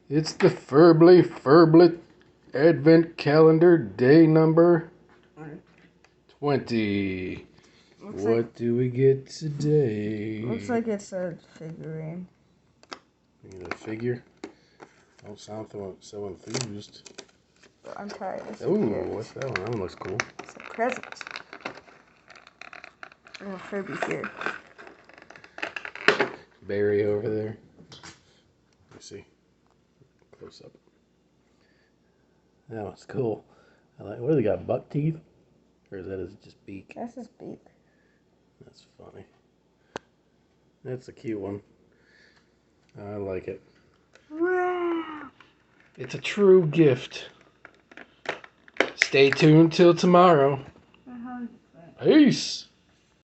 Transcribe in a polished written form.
It's the Furblet Advent Calendar day number 20. What do we get today? Looks like it's a figurine. You get a figure? Don't sound so enthused. I'm tired. Ooh, what's that one? That one looks cool. It's a present. I have Furby here. Barry over there. Let me see. Close up. That one's cool. I like. What do they got? Buck teeth? Or is that just beak? That's his beak. That's funny. That's a cute one. I like it. Wow. It's a true gift. Stay tuned till tomorrow. Peace.